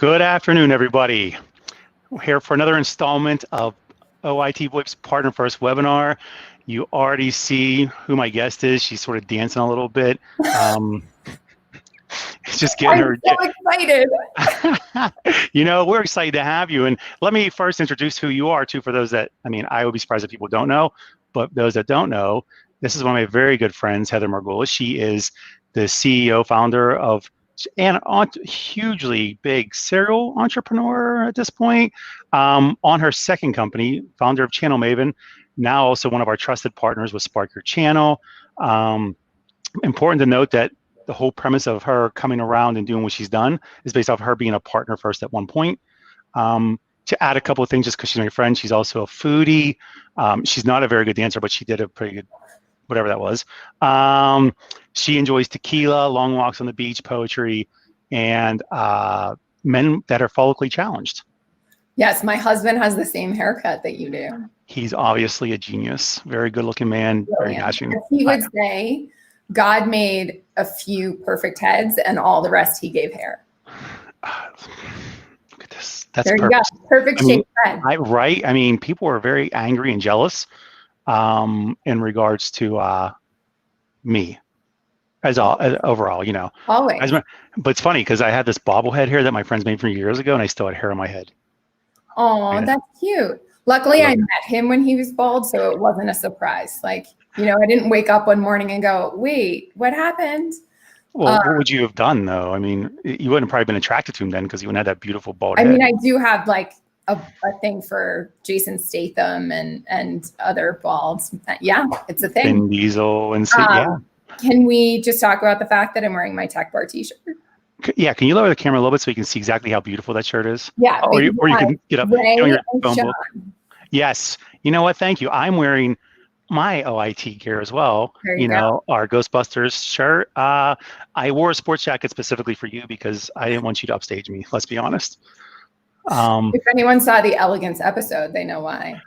Good afternoon, everybody. We're here for another installment of OITVOIP's Partner First webinar. You already see who my guest is. She's sort of dancing a little bit. It's just getting her. I'm so excited. We're excited to have you. And let me first introduce who you are, too, for those that, I would be surprised if people don't know, but those that don't know, this is one of my very good friends, Heather Margulis. She is the CEO, founder of and hugely big serial entrepreneur at this point. On her second company, founder of Channel Maven, now also one of our trusted partners with Spark Your Channel. Important to note that the whole premise of her coming around and doing what she's done is based off her being a partner first at one point. To add a couple of things, just because she's my friend, she's also a foodie. She's not a very good dancer, but she did a pretty good, whatever that was. She enjoys tequila, long walks on the beach, poetry, and men that are follically challenged. Yes, my husband has the same haircut that you do. He's obviously a genius. Very good-looking man, very dashing. He would say God made a few perfect heads and all the rest he gave hair. Look at this. That's there perfect. You go. Perfect shaped head. Right? People were very angry and jealous in regards to me as overall, Always. But it's funny because I had this bobblehead here that my friends made from years ago, and I still had hair on my head. Oh, that's cute. Luckily, I met him when he was bald, so it wasn't a surprise. I didn't wake up one morning and go, wait, what happened? Well, what would you have done, though? You wouldn't have probably been attracted to him then because you wouldn't have that beautiful bald head. I do have a thing for Jason Statham and other balds. Yeah, it's a thing. Vin Diesel and Can we just talk about the fact that I'm wearing my Tech Bar t-shirt? Yeah, can you lower the camera a little bit so you can see exactly how beautiful that shirt is? Yeah. Or you can get up Ray on your and phone Sean. book. Yes. You know what? Thank you. I'm wearing my OIT gear as well. Our Ghostbusters shirt. I wore a sports jacket specifically for you because I didn't want you to upstage me. Let's be honest. If anyone saw the Elegance episode, they know why.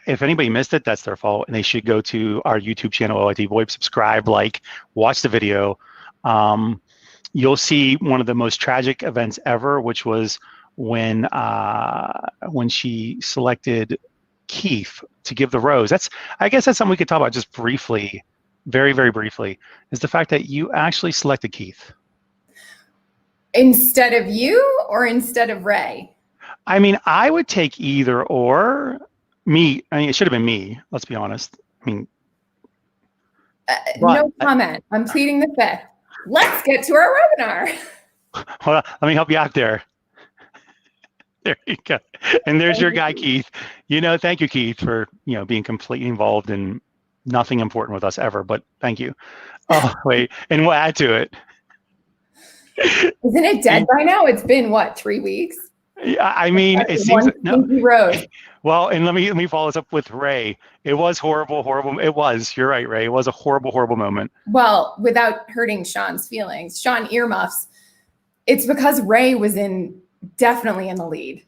If anybody missed it, that's their fault, and they should go to our YouTube channel, OITVOIP, subscribe, watch the video. You'll see one of the most tragic events ever, which was when she selected Keith to give the rose. I guess that's something we could talk about just briefly, very, very briefly, is the fact that you actually selected Keith. Instead of you or instead of Ray? I would take either or. Me, it should have been me, let's be honest. No comment. I'm pleading the fifth. Let's get to our webinar. Hold on, let me help you out there. There you go. And there's your guy, Keith. Thank you, Keith, for being completely involved in nothing important with us ever, but thank you. Oh, wait, and we'll add to it. Isn't it dead by now? It's been, 3 weeks? It seems no. Road. Well, and let me follow this up with Ray. It was horrible. It was. You're right, Ray. It was a horrible moment. Well, without hurting Sean's feelings, Sean earmuffs. It's because Ray was definitely in the lead.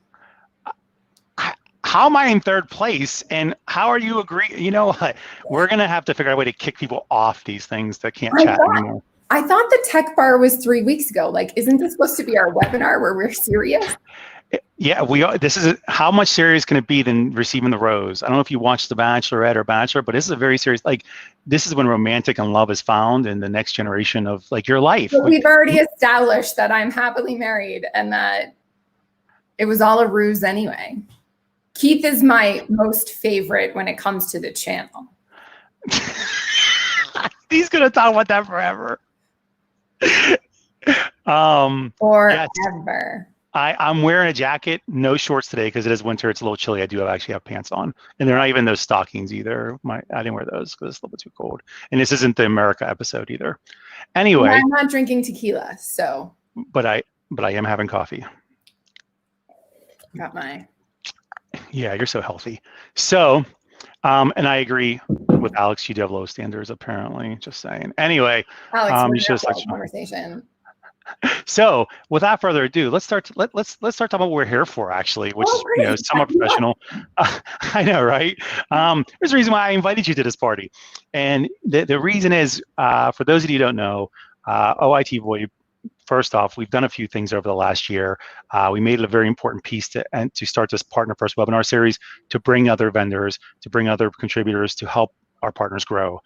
How am I in third place? And how are you agreeing? You know what? We're gonna have to figure out a way to kick people off these things that can't chat anymore. I thought the Tech Bar was 3 weeks ago. Isn't this supposed to be our webinar where we're serious? Yeah, we are. This is how much serious can it be than receiving the rose? I don't know if you watched The Bachelorette or Bachelor, but this is a very serious. This is when romantic and love is found in the next generation of your life. But we've already established that I'm happily married and that it was all a ruse anyway. Keith is my most favorite when it comes to the channel. He's gonna talk about that forever. Forever. I'm wearing a jacket, no shorts today because it is winter. It's a little chilly. I do actually have pants on, and they're not even those stockings either. I didn't wear those because it's a little bit too cold. And this isn't the America episode either. Anyway, I'm not drinking tequila, so. But I am having coffee. Got my. Yeah, you're so healthy. So, and I agree with Alex. You do have low standards, apparently. Just saying. Anyway, Alex, you should have conversation. So, without further ado, let's start talking about what we're here for, actually, which is somewhat professional. I know, right? There's a reason why I invited you to this party, and the reason is, for those of you who don't know, OITVOIP first off, we've done a few things over the last year. We made it a very important piece to start this Partner First webinar series to bring other vendors, to bring other contributors to help our partners grow.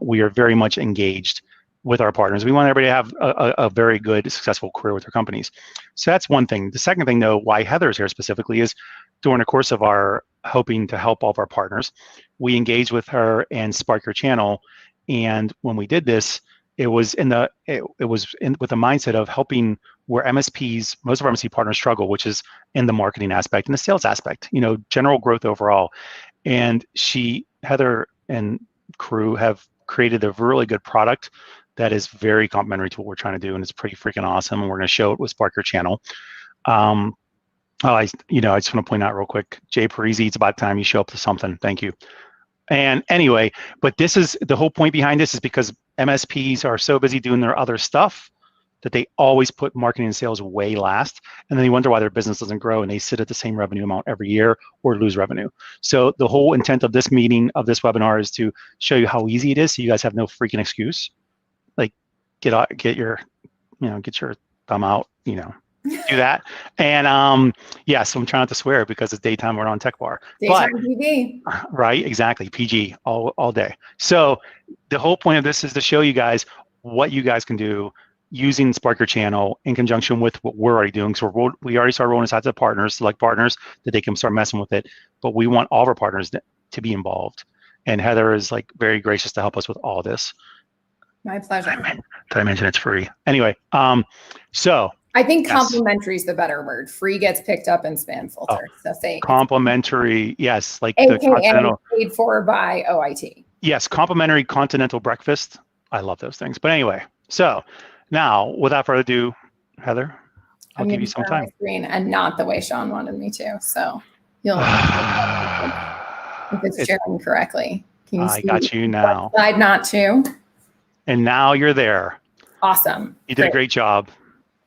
We are very much engaged with our partners. We want everybody to have a very good, successful career with their companies. So that's one thing. The second thing, though, why Heather's here specifically is during the course of our hoping to help all of our partners, we engaged with her and Spark Your Channel. And when we did this, it was with the mindset of helping where MSPs, most of our MSP partners struggle, which is in the marketing aspect and the sales aspect, general growth overall. And Heather and crew have created a really good product that is very complementary to what we're trying to do, and it's pretty freaking awesome. And we're going to show it with Spark Your Channel. I just want to point out real quick, Jay Parisi, it's about time you show up to something. Thank you. And anyway, but this is the whole point behind this is because MSPs are so busy doing their other stuff that they always put marketing and sales way last, and then they wonder why their business doesn't grow, and they sit at the same revenue amount every year or lose revenue. So the whole intent of this meeting, of this webinar, is to show you how easy it is, so you guys have no freaking excuse. Like, get your thumb out, do that. And yeah, so I'm trying not to swear because it's daytime. We're on Tech Bar. Daytime TV. Right, exactly, PG all day. So the whole point of this is to show you guys what you guys can do using Spark Your Channel in conjunction with what we're already doing. So we already started rolling this out to partners, select partners, that they can start messing with it. But we want all of our partners to be involved. And Heather is very gracious to help us with all this. My pleasure. Did I mention it's free? Anyway, so I think complimentary is the better word. Free gets picked up in spam filter. So say complimentary, yes, like AKA the continental, paid for by OIT. Yes, complimentary continental breakfast. I love those things. But anyway, so now without further ado, Heather, I'll give you some time. Screen and not the way Sean wanted me to. So you'll if it's sharing correctly. Can you see got you now. Slide not to. And now you're there. Awesome. You did a great job.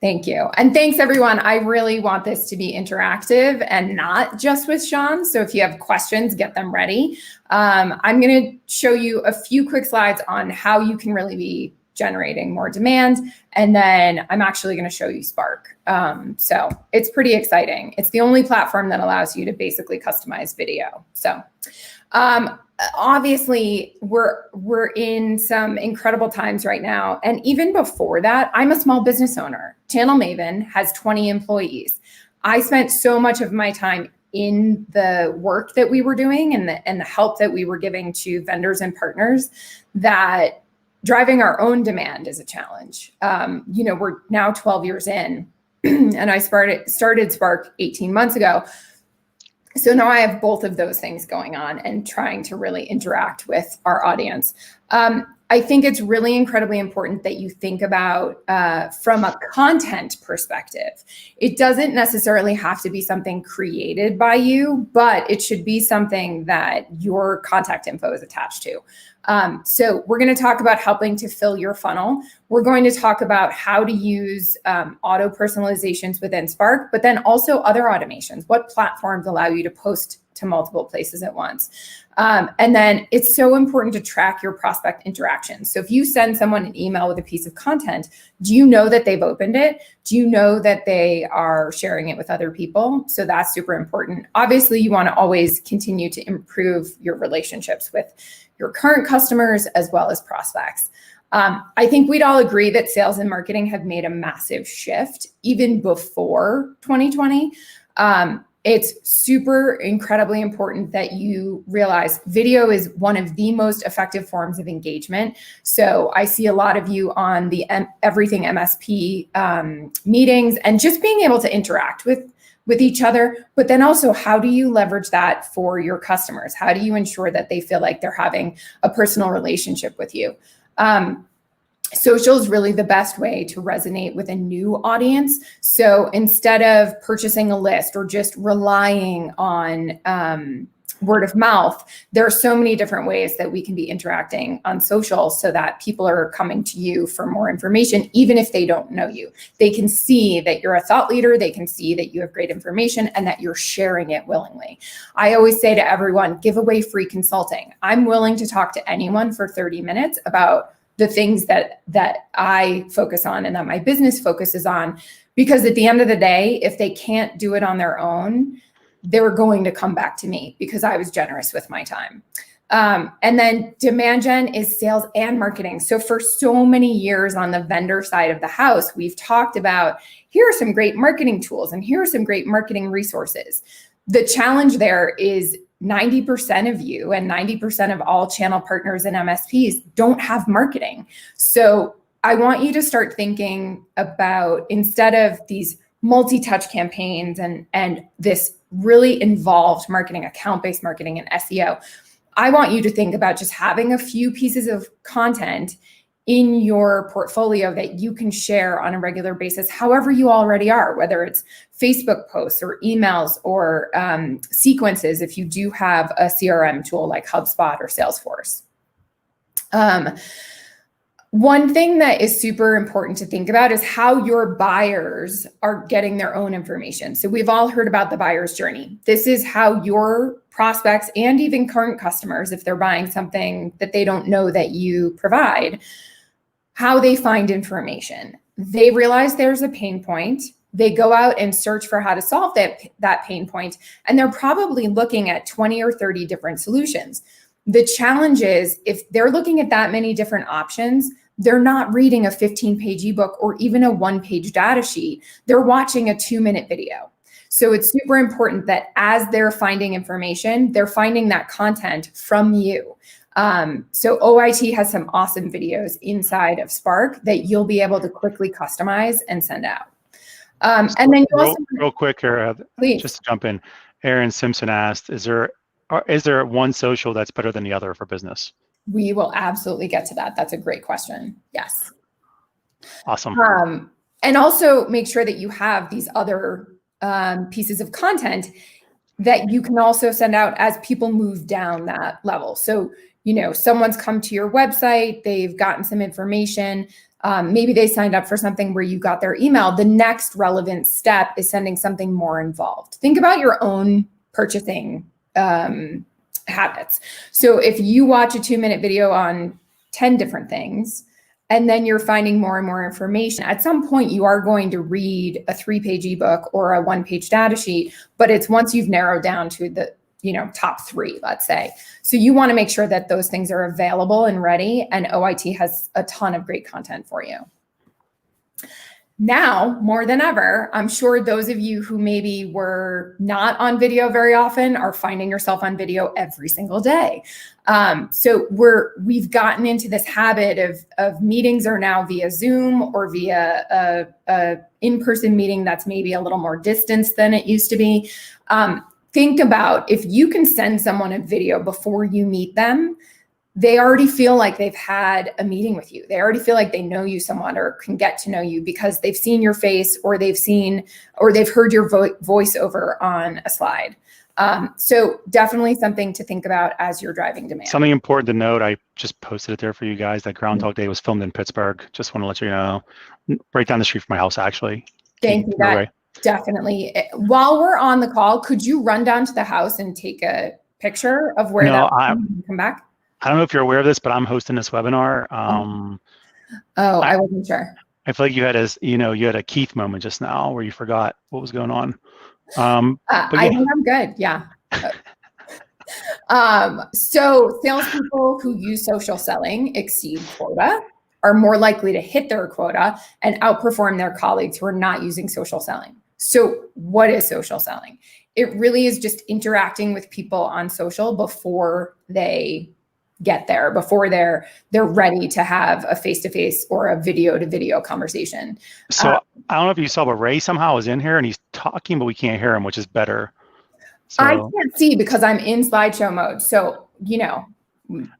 Thank you. And thanks, everyone. I really want this to be interactive and not just with Sean. So if you have questions, get them ready. I'm going to show you a few quick slides on how you can really be generating more demand. And then I'm actually going to show you Spark. So it's pretty exciting. It's the only platform that allows you to basically customize video. So obviously we're in some incredible times right now. And even before that, I'm a small business owner. Channel Maven has 20 employees. I spent so much of my time in the work that we were doing and the help that we were giving to vendors and partners that driving our own demand is a challenge. We're now 12 years in and I started Spark 18 months ago. So now I have both of those things going on and trying to really interact with our audience. I think it's really incredibly important that you think about from a content perspective. It doesn't necessarily have to be something created by you, but it should be something that your contact info is attached to. So we're going to talk about helping to fill your funnel. We're going to talk about how to use auto personalizations within Spark, but then also other automations. What platforms allow you to post to multiple places at once? And then it's so important to track your prospect interactions. So if you send someone an email with a piece of content, do you know that they've opened it? Do you know that they are sharing it with other people? So that's super important. Obviously, you want to always continue to improve your relationships with your current customers as well as prospects. I think we'd all agree that sales and marketing have made a massive shift even before 2020. It's super incredibly important that you realize video is one of the most effective forms of engagement. So I see a lot of you on the Everything MSP meetings and just being able to interact with each other, but then also how do you leverage that for your customers? How do you ensure that they feel like they're having a personal relationship with you? Social is really the best way to resonate with a new audience. So instead of purchasing a list or just relying on word of mouth, there are so many different ways that we can be interacting on social so that people are coming to you for more information, even if they don't know you. They can see that you're a thought leader, they can see that you have great information and that you're sharing it willingly. I always say to everyone, give away free consulting. I'm willing to talk to anyone for 30 minutes about the things that I focus on and that my business focuses on, because at the end of the day, if they can't do it on their own, they're going to come back to me because I was generous with my time. And then demand gen is sales and marketing. So for so many years on the vendor side of the house, we've talked about, here are some great marketing tools and here are some great marketing resources. The challenge there is 90% of you and 90% of all channel partners and MSPs don't have marketing. So I want you to start thinking about, instead of these multi-touch campaigns and this really involved marketing, account-based marketing and SEO, I want you to think about just having a few pieces of content in your portfolio that you can share on a regular basis, however you already are, whether it's Facebook posts or emails or sequences, if you do have a CRM tool like HubSpot or Salesforce. One thing that is super important to think about is how your buyers are getting their own information. So we've all heard about the buyer's journey. This is how your prospects and even current customers, if they're buying something that they don't know that you provide, how they find information. They realize there's a pain point. They go out and search for how to solve that pain point, and they're probably looking at 20 or 30 different solutions. The challenge is, if they're looking at that many different options, they're not reading a 15-page ebook or even a one-page data sheet. They're watching a 2-minute video. So it's super important that as they're finding information, they're finding that content from you. So OIT has some awesome videos inside of Spark that you'll be able to quickly customize and send out. And then you also real quick here, just to jump in, Aaron Simpson asked, is there one social that's better than the other for business? We will absolutely get to that. That's a great question. Yes. Awesome. And also make sure that you have these other pieces of content that you can also send out as people move down that level. So, someone's come to your website, they've gotten some information, maybe they signed up for something where you got their email. The next relevant step is sending something more involved. Think about your own purchasing habits. So if you watch a 2-minute video on 10 different things, and then you're finding more and more information, at some point you are going to read a 3-page ebook or a 1-page data sheet, but it's once you've narrowed down to the top 3, let's say. So you want to make sure that those things are available and ready, and OIT has a ton of great content for you. Now, more than ever, I'm sure those of you who maybe were not on video very often are finding yourself on video every single day. So we've gotten into this habit of meetings are now via Zoom or via a in-person meeting that's maybe a little more distance than it used to be. Think about, if you can send someone a video before you meet them, they already feel like they've had a meeting with you. They already feel like they know you somewhat or can get to know you because they've seen your face or they've heard your voice over on a slide. So definitely something to think about as you're driving demand. Something important to note, I just posted it there for you guys, that Groundhog Day was filmed in Pittsburgh. Just want to let you know, right down the street from my house, actually. Thank you. That definitely. While we're on the call, could you run down to the house and take a picture of where come back? I don't know if you're aware of this, but I'm hosting this webinar. I wasn't sure. I feel like you had a Keith moment just now where you forgot what was going on. I think I'm good. Yeah. So salespeople who use social selling exceed quota are more likely to hit their quota and outperform their colleagues who are not using social selling. So what is social selling? It really is just interacting with people on social before they get there, before they're ready to have a face-to-face or a video-to-video conversation. So I don't know if you saw, but Ray somehow is in here and he's talking, but we can't hear him, which is better. So, I can't see because I'm in slideshow mode. So,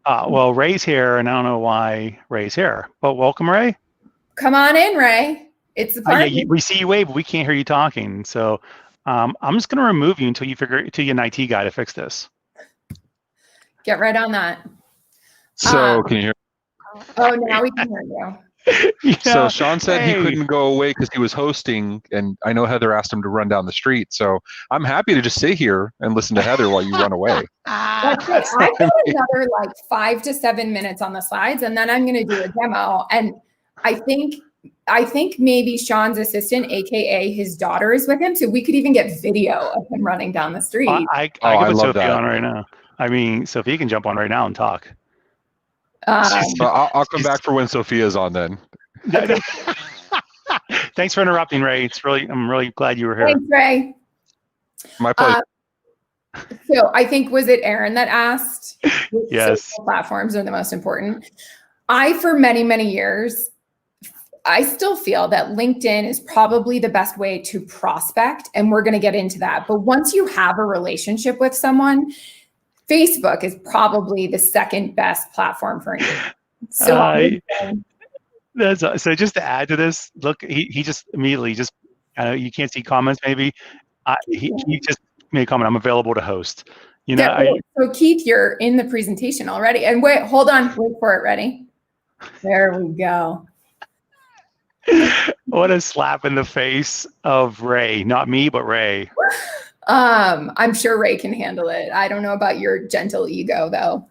well, Ray's here, and I don't know why Ray's here. But welcome, Ray. Come on in, Ray. It's the party. We see you wave, but we can't hear you talking. So I'm just going to remove you until you get an IT guy to fix this. Get right on that. So can you hear? Oh, now we can hear you. So Sean said he hey, couldn't go away because he was hosting, and I know Heather asked him to run down the street. So I'm happy to just sit here and listen to Heather while you run away. That's it. I've got another like 5 to 7 minutes on the slides, and then I'm going to do a demo. And I think maybe Sean's assistant, aka his daughter, is with him, so we could even get video of him running down the street. I Oh, can I put love Sophie that. on right now. I mean, Sophie can jump on right now and talk. So I'll come back for when Sophia's on then. Okay. Thanks for interrupting, Ray. I'm really glad you were here. Thanks, Ray. My pleasure. So I think, was it Aaron that asked which Yes. social platforms are the most important? For many, many years, I still feel that LinkedIn is probably the best way to prospect, and we're going to get into that. But once you have a relationship with someone, Facebook is probably the second best platform for engagement. So so just to add to this, look, he just immediately you can't see comments maybe. He just made a comment. I'm available to host. So Keith, you're in the presentation already. And wait, hold on, wait for it. Ready? There we go. What a slap in the face of Ray. Not me, but Ray. I'm sure Ray can handle it. I don't know about your gentle ego though.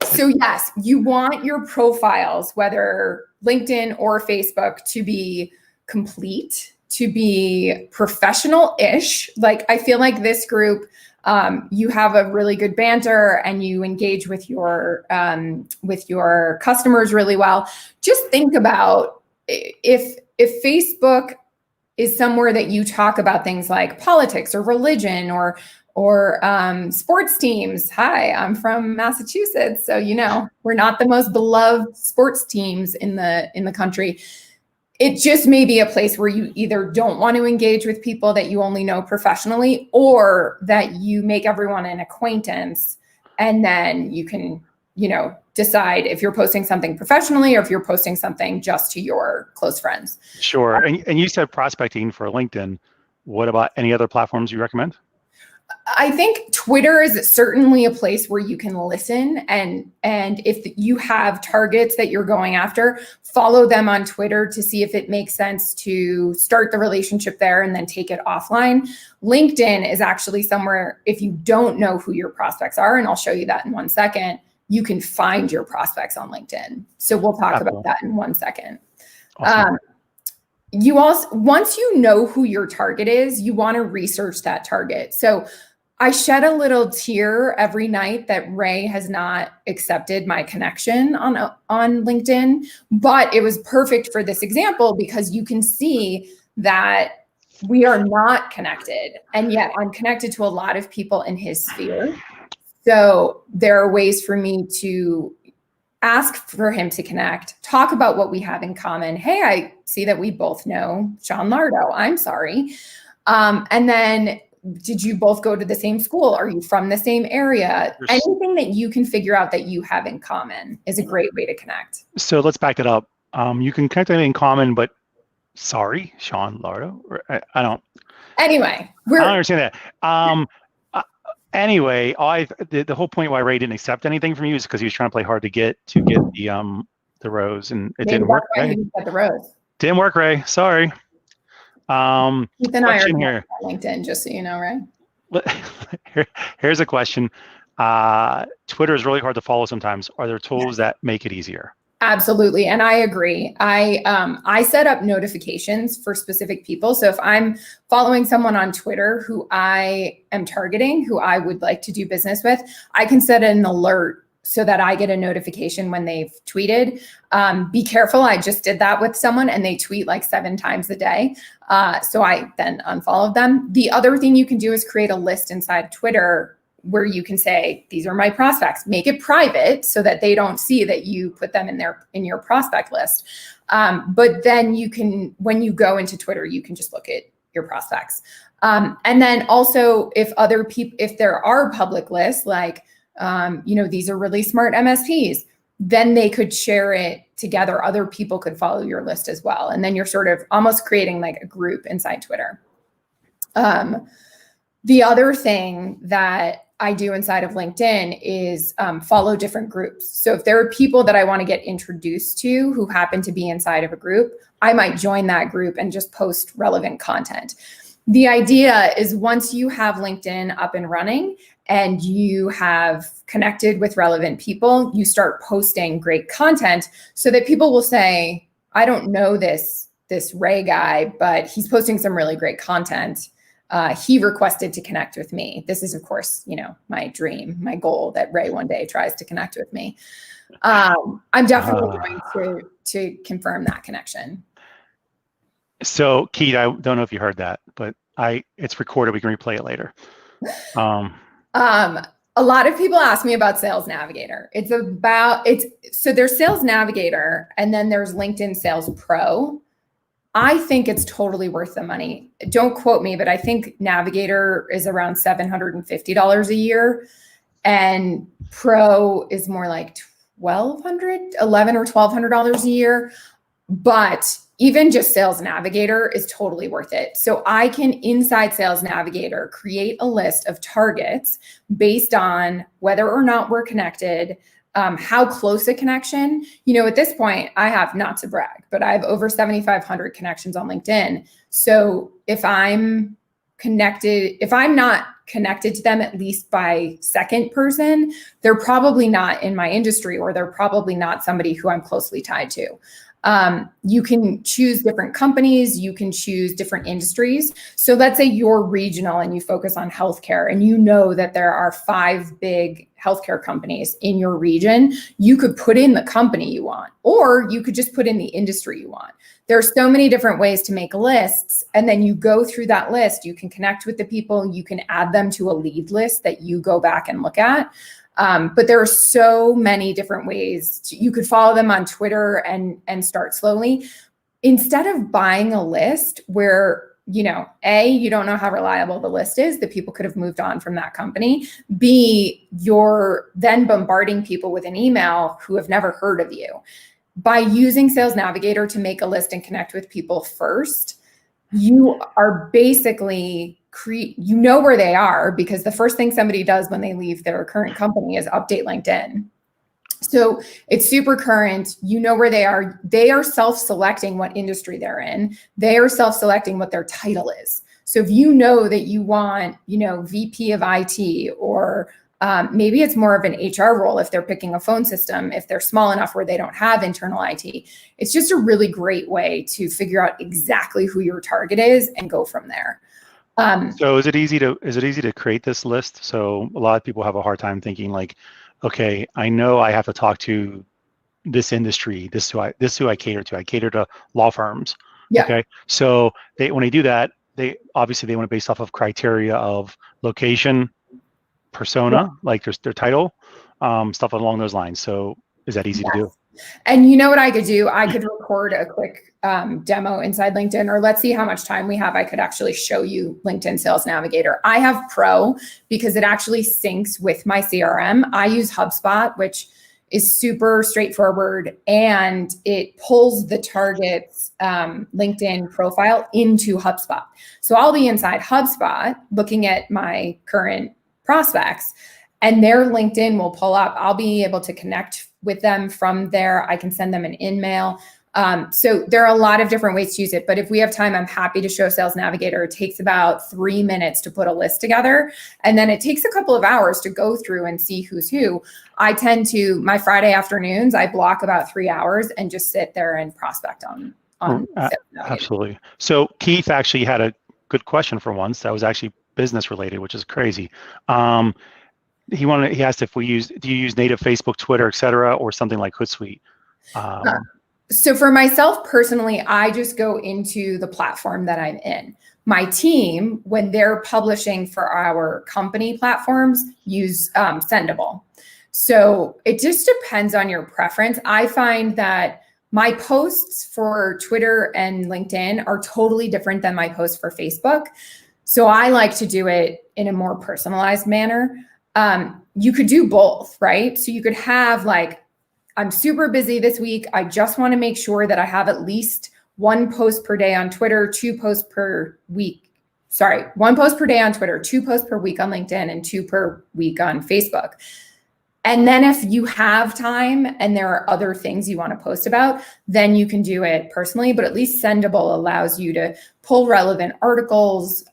So yes, you want your profiles, whether LinkedIn or Facebook, to be complete, to be professional-ish. Like I feel like this group, you have a really good banter and you engage with your customers really well. Just think about if Facebook is somewhere that you talk about things like politics or religion or sports teams. Hi, I'm from Massachusetts, so we're not the most beloved sports teams in the country. It just may be a place where you either don't want to engage with people that you only know professionally, or that you make everyone an acquaintance, and then you can decide if you're posting something professionally or if you're posting something just to your close friends. Sure. And you said prospecting for LinkedIn. What about any other platforms you recommend? I think Twitter is certainly a place where you can listen, and if you have targets that you're going after, follow them on Twitter to see if it makes sense to start the relationship there and then take it offline. LinkedIn is actually somewhere, if you don't know who your prospects are, and I'll show you that in 1 second, you can find your prospects on LinkedIn. So we'll talk about that in 1 second. Awesome. You also, once you know who your target is, you want to research that target. So I shed a little tear every night that Ray has not accepted my connection on LinkedIn, but it was perfect for this example because you can see that we are not connected, and yet I'm connected to a lot of people in his sphere. So there are ways for me to ask for him to connect, talk about what we have in common. Hey, I see that we both know Sean Lardo. I'm sorry. And then, did you both go to the same school? Are you from the same area? Anything that you can figure out that you have in common is a great way to connect. So let's back it up. You can connect anything in common, but sorry, Sean Lardo. I don't. Anyway, I don't understand that. Anyway, the whole point why Ray didn't accept anything from you is because he was trying to play hard to get the rose, and it didn't work. Ray. The rose didn't work, Ray. Sorry. Keith and I are here. on LinkedIn, just so you know, Ray. Here's a question. Twitter is really hard to follow sometimes. Are there tools that make it easier? Absolutely. And I agree. I set up notifications for specific people. So if I'm following someone on Twitter who I am targeting, who I would like to do business with, I can set an alert so that I get a notification when they've tweeted. Be careful. I just did that with someone and they tweet like 7 times a day. So I then unfollowed them. The other thing you can do is create a list inside Twitter where you can say, these are my prospects. Make it private so that they don't see that you put them in your prospect list. But then you can, when you go into Twitter, you can just look at your prospects. And then also if there are public lists, like, these are really smart MSPs, then they could share it together. Other people could follow your list as well. And then you're sort of almost creating like a group inside Twitter. The other thing that I do inside of LinkedIn is follow different groups. So if there are people that I want to get introduced to who happen to be inside of a group, I might join that group and just post relevant content. The idea is once you have LinkedIn up and running and you have connected with relevant people, you start posting great content so that people will say, I don't know this Ray guy, but he's posting some really great content. He requested to connect with me. This is, of course, my dream, my goal that Ray one day tries to connect with me. I'm definitely going to confirm that connection. So, Keith, I don't know if you heard that, but it's recorded. We can replay it later. A lot of people ask me about Sales Navigator. So there's Sales Navigator, and then there's LinkedIn Sales Pro. I think it's totally worth the money. Don't quote me, but I think Navigator is around $750 a year, and Pro is more like $1,200 or $1,200 a year. But even just Sales Navigator is totally worth it. So I can, inside Sales Navigator, create a list of targets based on whether or not we're connected, how close a connection. At this point, I have, not to brag, but I have over 7,500 connections on LinkedIn. So if I'm not connected to them at least by second person, they're probably not in my industry, or they're probably not somebody who I'm closely tied to. You can choose different companies, you can choose different industries. So let's say you're regional and you focus on healthcare, and you know that there are 5 big healthcare companies in your region. You could put in the company you want, or you could just put in the industry you want. There are so many different ways to make lists. And then you go through that list, you can connect with the people, you can add them to a lead list that you go back and look at. But there are so many different ways. You could follow them on Twitter and start slowly. Instead of buying a list where, A, you don't know how reliable the list is, that people could have moved on from that company. B, you're then bombarding people with an email who have never heard of you. By using Sales Navigator to make a list and connect with people first, you are basically where they are, because the first thing somebody does when they leave their current company is update LinkedIn. So it's super current. You know where they are. They are self-selecting what industry they're in. They are self-selecting what their title is. So if you know that you want, VP of IT, or maybe it's more of an HR role if they're picking a phone system, if they're small enough where they don't have internal IT. It's just a really great way to figure out exactly who your target is and go from there. So is it easy to create this list? So a lot of people have a hard time thinking like, okay, I know I have to talk to this industry. This is who I cater to. I cater to law firms. Yeah. Okay. So when they do that, they want to base off of criteria of location, persona, like their title, stuff along those lines. So is that easy to do? And you know what I could do? I could record a quick demo inside LinkedIn, or let's see how much time we have. I could actually show you LinkedIn Sales Navigator. I have Pro because it actually syncs with my CRM. I use Hubspot, which is super straightforward, and it pulls the target's LinkedIn profile into Hubspot. So I'll be inside Hubspot looking at my current prospects, and their LinkedIn will pull up. I'll be able to connect with them from there. I can send them an email. So there are a lot of different ways to use it, but if we have time, I'm happy to show Sales Navigator. It takes about 3 minutes to put a list together, and then it takes a couple of hours to go through and see who's who. I tend to, my Friday afternoons, I block about 3 hours and just sit there and prospect on Sales Navigator. Absolutely. So Keith actually had a good question for once that was actually business related, which is crazy. He asked if do you use native Facebook, Twitter, et cetera, or something like Hootsuite? So for myself personally, I just go into the platform that I'm in. My team, when they're publishing for our company platforms, use Sendable. So it just depends on your preference. I find that my posts for Twitter and LinkedIn are totally different than my posts for Facebook. So I like to do it in a more personalized manner. You could do both, right? So you could have like, I'm super busy this week. I just want to make sure that I have at least 1 post per day on Twitter, 2 posts per week one post per day on Twitter, 2 posts per week on LinkedIn, and 2 per week on Facebook. And then if you have time and there are other things you want to post about, then you can do it personally, but at least Sendable allows you to pull relevant articles,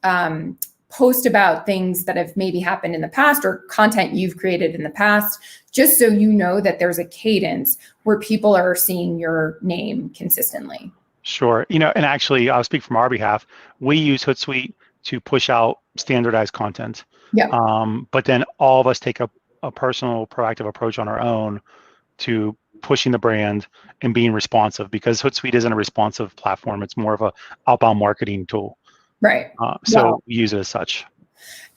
post about things that have maybe happened in the past or content you've created in the past, just so you know that there's a cadence where people are seeing your name consistently. Sure. And actually, I'll speak from our behalf. We use Hootsuite to push out standardized content. Yeah. But then all of us take a personal, proactive approach on our own to pushing the brand and being responsive, because Hootsuite isn't a responsive platform. It's more of a outbound marketing tool. Right. So we use it as such.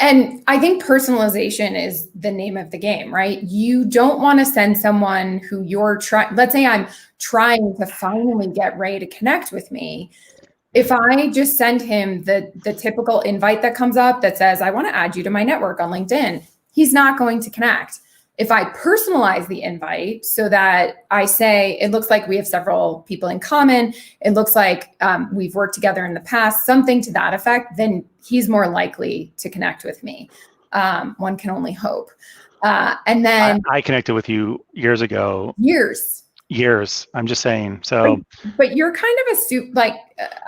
And I think personalization is the name of the game, right? You don't want to send someone who you're trying, let's say I'm trying to finally get Ray to connect with me. If I just send him the typical invite that comes up that says, I want to add you to my network on LinkedIn, he's not going to connect. If I personalize the invite so that I say, it looks like we have several people in common, it looks like we've worked together in the past, something to that effect, then he's more likely to connect with me. One can only hope. And then I connected with you years ago. Years. I'm just saying. So, but you're kind of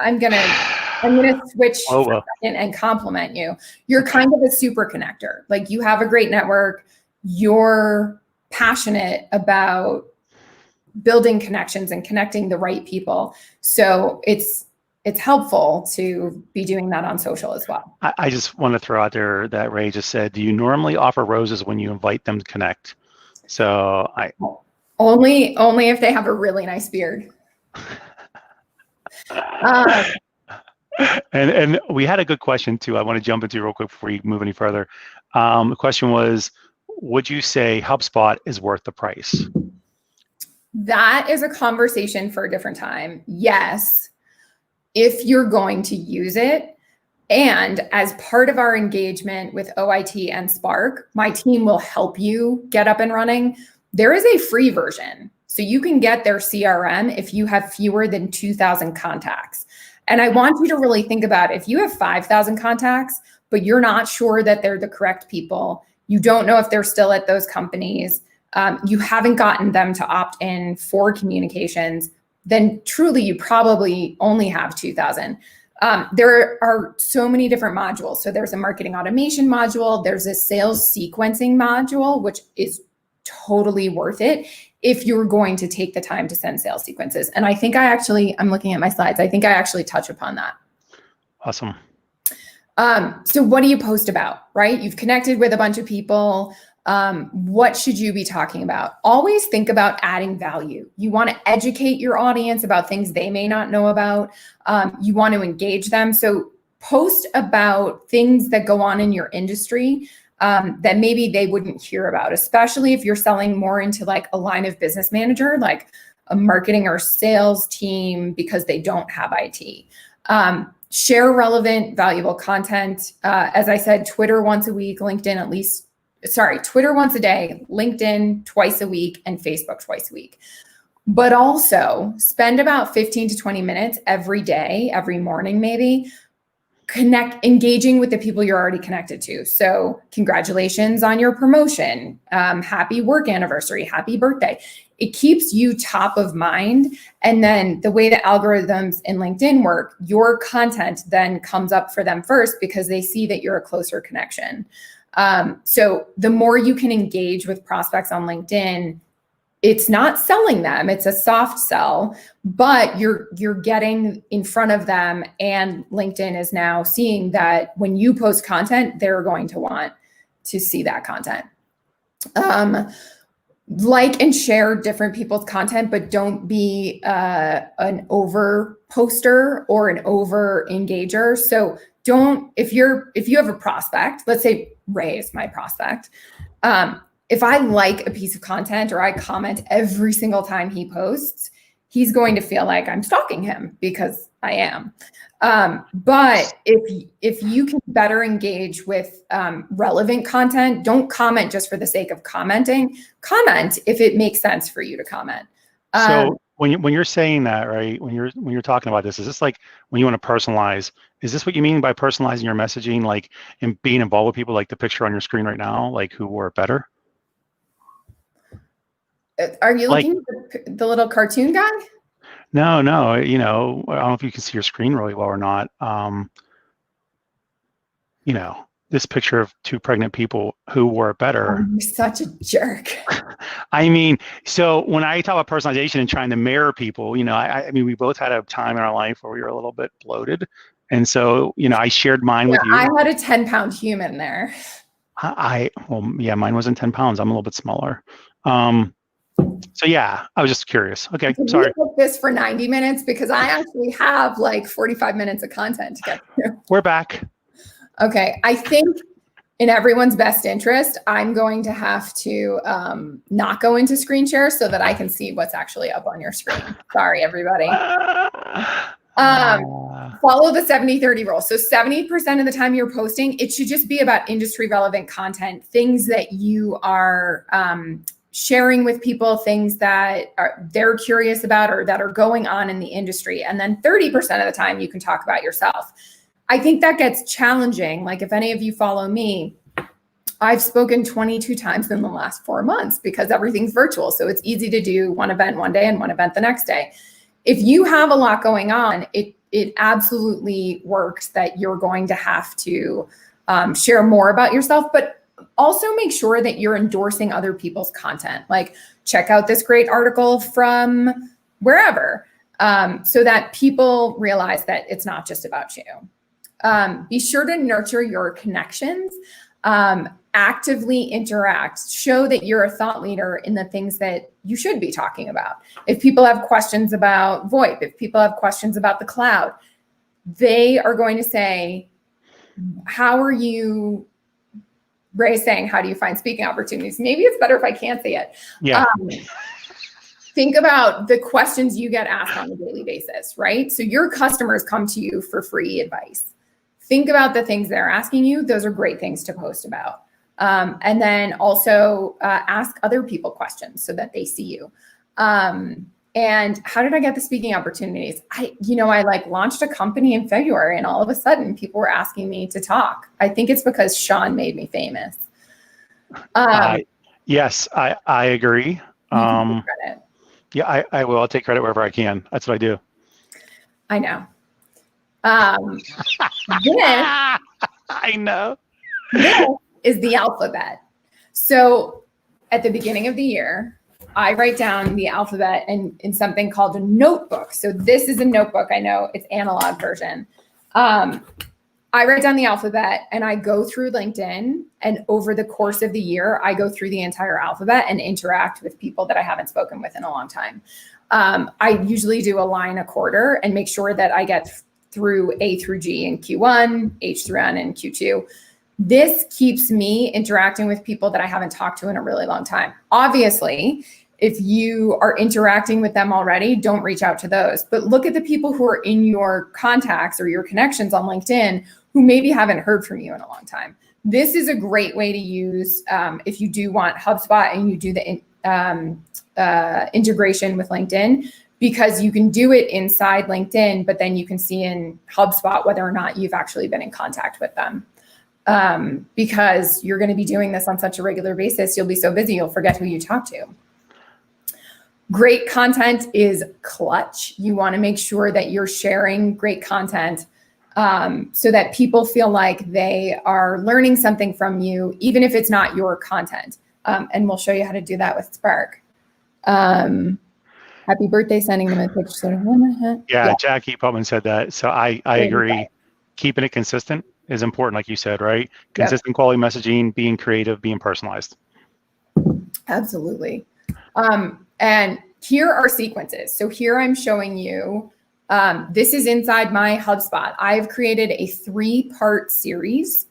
I'm gonna switch for a second and compliment you. You're kind of a super connector. Like, you have a great network. You're passionate about building connections and connecting the right people. So it's helpful to be doing that on social as well. I just want to throw out there that Ray just said, do you normally offer roses when you invite them to connect? So only if they have a really nice beard. And we had a good question too. I want to jump into real quick before you move any further. The question was, would you say HubSpot is worth the price? That is a conversation for a different time. Yes, if you're going to use it. And as part of our engagement with OIT and Spark, my team will help you get up and running. There is a free version. So you can get their CRM if you have fewer than 2,000 contacts. And I want you to really think about, if you have 5,000 contacts, but you're not sure that they're the correct people, you don't know if they're still at those companies, you haven't gotten them to opt in for communications, then truly you probably only have 2,000. There are so many different modules. So there's a marketing automation module, there's a sales sequencing module, which is totally worth it if you're going to take the time to send sales sequences. And I think I'm looking at my slides, I think I actually touch upon that. Awesome. So what do you post about, right? You've connected with a bunch of people. What should you be talking about? Always think about adding value. You want to educate your audience about things they may not know about. You want to engage them. So post about things that go on in your industry that maybe they wouldn't hear about, especially if you're selling more into like a line of business manager, like a marketing or sales team, because they don't have IT. Share relevant, valuable content. As I said, Twitter once a week, LinkedIn Twitter once a day, LinkedIn twice a week, and Facebook twice a week. But also spend about 15 to 20 minutes every day, every morning maybe, engaging with the people you're already connected to. So congratulations on your promotion, happy work anniversary, happy birthday. It keeps you top of mind. And then the way the algorithms in LinkedIn work, your content then comes up for them first because they see that you're a closer connection. So the more you can engage with prospects on LinkedIn, it's not selling them, it's a soft sell, but you're getting in front of them, and LinkedIn is now seeing that when you post content, they're going to want to see that content. Like and share different people's content, but don't be an over poster or an over engager. So if you have a prospect, let's say Ray is my prospect. If I like a piece of content or I comment every single time he posts, he's going to feel like I'm stalking him, because I am. But if you can better engage with relevant content, don't comment just for the sake of commenting. Comment if it makes sense for you to comment. So when you're saying that, right, when you're talking about this, is this like when you want to personalize, Is this what you mean by personalizing your messaging, like and being involved with people, like the picture on your screen right now, like who wore it better? Are you Like, looking at the little cartoon guy? no, no, you know, I don't know if you can see your screen really well or not. You know, this picture of two pregnant people who wore it Oh, better. you're such a jerk. I mean, so when I talk about personalization and trying to mirror people, you know, I mean, we both had a time in our life where we were a little bit bloated. And so, you know, I shared mine Yeah, with I you. had a 10-pound human there. Well, yeah, mine wasn't 10 pounds. I'm a little bit smaller. Um, so yeah, I was just curious. Okay, Can we sorry. book this for 90 minutes? Because I actually have like 45 minutes of content to get through. We're back. Okay, I think in everyone's best interest, I'm going to have to not go into screen share so that I can see what's actually up on your screen. Sorry, everybody. Follow the 70-30 rule. So 70% of the time you're posting, it should just be about industry relevant content, things that you are sharing with people, things that they're curious about or that are going on in the industry. And then 30% of the time you can talk about yourself. I think that gets challenging. Like if any of you follow me, I've spoken 22 times in the last 4 months because everything's virtual. So it's easy to do one event one day and one event the next day. If you have a lot going on, it absolutely works that you're going to have to share more about yourself, but also make sure that you're endorsing other people's content. Like check out this great article from wherever, so that people realize that it's not just about you. Be sure to nurture your connections, actively interact, show that you're a thought leader in the things that you should be talking about. If people have questions about VoIP, if people have questions about the cloud, they are going to say, how are you, Ray's saying, how do you find speaking opportunities? Maybe it's better if I can't say it. Yeah. Think about the questions you get asked on a daily basis, right? So your customers come to you for free advice. Think about the things they're asking you. Those are great things to post about. And then also ask other people questions so that they see you. And how did I get the speaking opportunities? I like launched a company in February and all of a sudden people were asking me to talk. I think it's because Sean made me famous. Yes, I agree. Yeah, I will. I'll take credit wherever I can. That's what I do. I know. I know. This is the alphabet. So at the beginning of the year, I write down the alphabet in something called a notebook. So this is a notebook. I know it's analog version. I write down the alphabet and I go through LinkedIn, and over the course of the year, I go through the entire alphabet and interact with people that I haven't spoken with in a long time. I usually do a line a quarter and make sure that I get through A through G in Q1, H through N in Q2. This keeps me interacting with people that I haven't talked to in a really long time. Obviously, if you are interacting with them already, don't reach out to those. But look at the people who are in your contacts or your connections on LinkedIn who maybe haven't heard from you in a long time. This is a great way to use if you do want HubSpot and you do the integration with LinkedIn, because you can do it inside LinkedIn, but then you can see in HubSpot whether or not you've actually been in contact with them. Because you're going to be doing this on such a regular basis, you'll be so busy, you'll forget who you talk to. Great content is clutch. You want to make sure that you're sharing great content so that people feel like they are learning something from you, even if it's not your content. And we'll show you how to do that with Spark. Happy birthday, sending them a picture. Yeah, Jackie Putman said that. So I agree. Keeping it consistent is important, like you said, right? Consistent quality messaging, being creative, being personalized. Absolutely. And here are sequences. So here I'm showing you, this is inside my HubSpot. I've created a 3-part series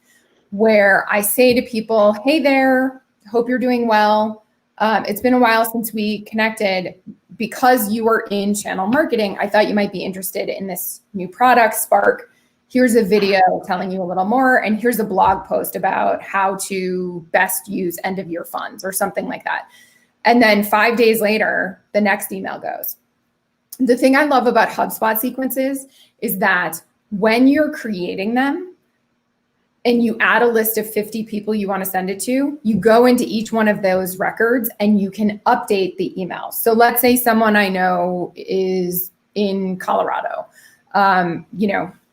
where I say to people, hey there, hope you're doing well. It's been a while since we connected. Because you are in channel marketing, I thought you might be interested in this new product, Spark. Here's a video telling you a little more, and here's a blog post about how to best use end of year funds or something like that. And then 5 days later, the next email goes. The thing I love about HubSpot sequences is that when you're creating them and you add a list of 50 people you want to send it to, you go into each one of those records and you can update the email. So let's say someone I know is in Colorado.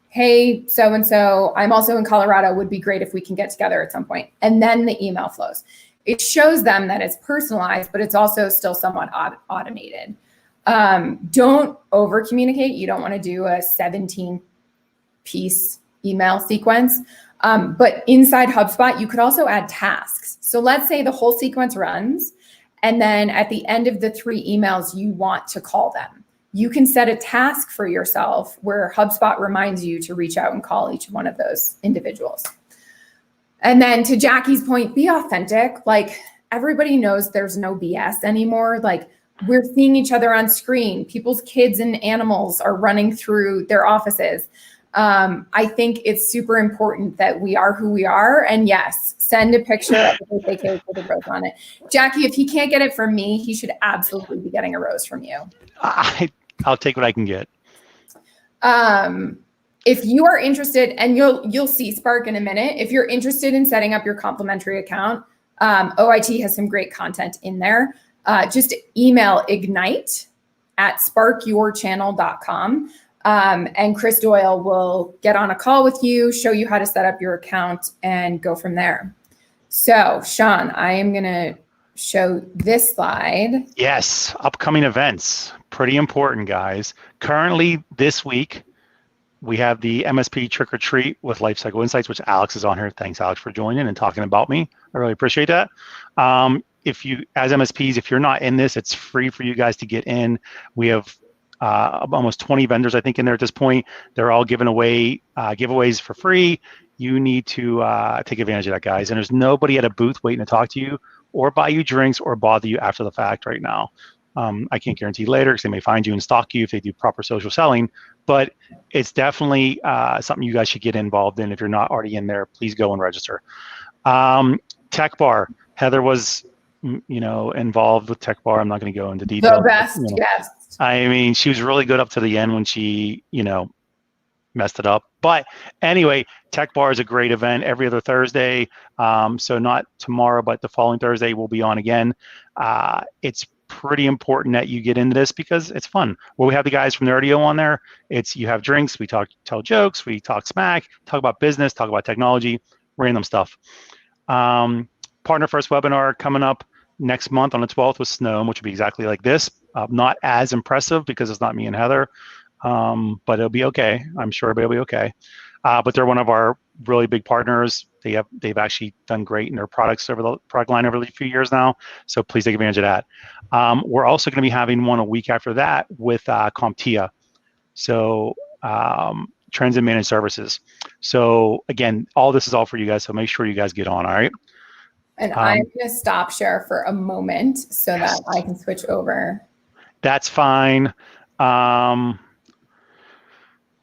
Hey, so-and-so, I'm also in Colorado. Would be great if we can get together at some point. And then the email flows. It shows them that it's personalized, but it's also still somewhat automated. Don't over communicate. You don't want to do a 17-piece email sequence. But inside HubSpot, you could also add tasks. So let's say the whole sequence runs, and then at the end of the 3 emails, you want to call them. You can set a task for yourself where HubSpot reminds you to reach out and call each one of those individuals. And then to Jackie's point, be authentic. Like, everybody knows there's no BS anymore. Like, we're seeing each other on screen. People's kids and animals are running through their offices. I think it's super important that we are who we are. And yes, send a picture of a birthday cake with a rose on it. Jackie, if he can't get it from me, he should absolutely be getting a rose from you. I'll take what I can get. If you are interested, and you'll see Spark in a minute, if you're interested in setting up your complimentary account, OIT has some great content in there. Just email ignite@sparkyourchannel.com. And Chris Doyle will get on a call with you, show you how to set up your account, and go from there. So, Sean, I am going to show this slide. Yes, upcoming events. Pretty important, guys. Currently, this week, we have the MSP Trick or Treat with Lifecycle Insights, which Alex is on here. Thanks, Alex, for joining and talking about me. I really appreciate that. If you, as MSPs, if you're not in this, it's free for you guys to get in. We have almost 20 vendors, I think, in there at this point. They're all giving away giveaways for free. You need to take advantage of that, guys. And there's nobody at a booth waiting to talk to you or buy you drinks or bother you after the fact right now. I can't guarantee later because they may find you and stalk you if they do proper social selling, but it's definitely something you guys should get involved in. If you're not already in there, please go and register. Tech Bar, Heather was, involved with Tech Bar. I'm not going to go into detail. The best, yes. I mean, she was really good up to the end when she, messed it up. But anyway, Tech Bar is a great event every other Thursday. So not tomorrow, but the following Thursday we'll be on again. It's pretty important that you get into this because it's fun. Well, we have the guys from Nerdio on there. You have drinks, we tell jokes, we talk smack, talk about business, talk about technology, random stuff. Partner First webinar coming up next month on the 12th with Snow, which will be exactly like this. Not as impressive because it's not me and Heather, but it'll be okay. I'm sure everybody will be okay. But they're one of our really big partners. They've actually done great in their product line over the few years now. So please take advantage of that. We're also going to be having one a week after that with CompTIA. So Trends in Managed Services. So again, all this is all for you guys. So make sure you guys get on. All right. And I'm going to stop share for a moment so that I can switch over. That's fine.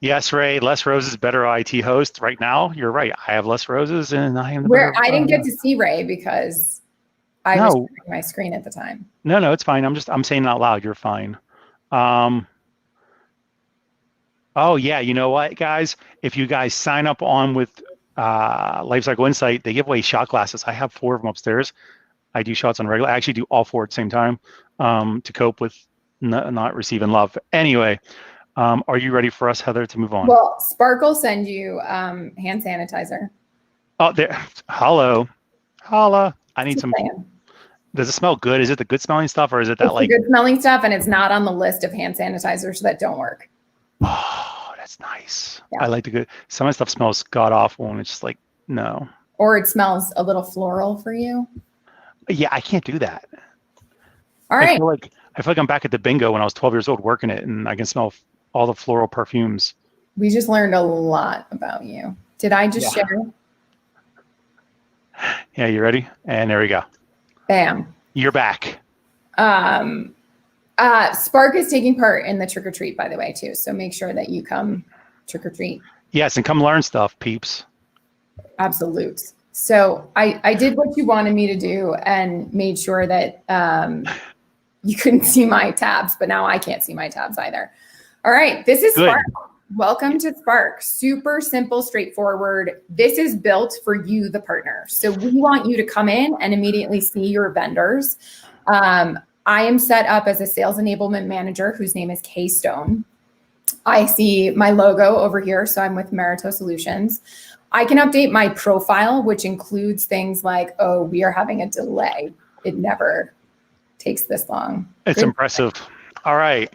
Yes, Ray, less roses, better IT host. Right now, you're right. I have less roses, and I am the better. I didn't get to see Ray because I was sharing my screen at the time. No, it's fine. I'm saying it out loud. You're fine. Oh yeah, you know what, guys? If you guys sign up on with Lifecycle Insight, they give away shot glasses. I have 4 of them upstairs. I do shots on regular. I actually do all 4 at the same time to cope with not receiving love. Anyway, are you ready for us, Heather, to move on? Well, Spark will send you hand sanitizer. Oh, there. Hello. Holla. I need some. Does it smell good? Is it the good smelling stuff or is it that like good smelling stuff and it's not on the list of hand sanitizers that don't work? Oh, that's nice. Yeah. I like the good. Some of the stuff smells god awful and it's just like, no. Or it smells a little floral for you. Yeah, I can't do that. All right. I feel like I'm back at the bingo when I was 12 years old working it and I can smell all the floral perfumes. We just learned a lot about you. Did I just share? Yeah, you ready? And there we go. Bam. You're back. Spark is taking part in the trick or treat, by the way, too. So make sure that you come trick or treat. Yes, and come learn stuff, peeps. Absolute. So I did what you wanted me to do and made sure that you couldn't see my tabs, but now I can't see my tabs either. All right, this is Good. Spark. Welcome to Spark. Super simple, straightforward. This is built for you, the partner. So we want you to come in and immediately see your vendors. I am set up as a sales enablement manager whose name is Kay Stone. I see my logo over here, so I'm with Merito Solutions. I can update my profile, which includes things like, oh, we are having a delay. It never takes this long. It's impressive. All right.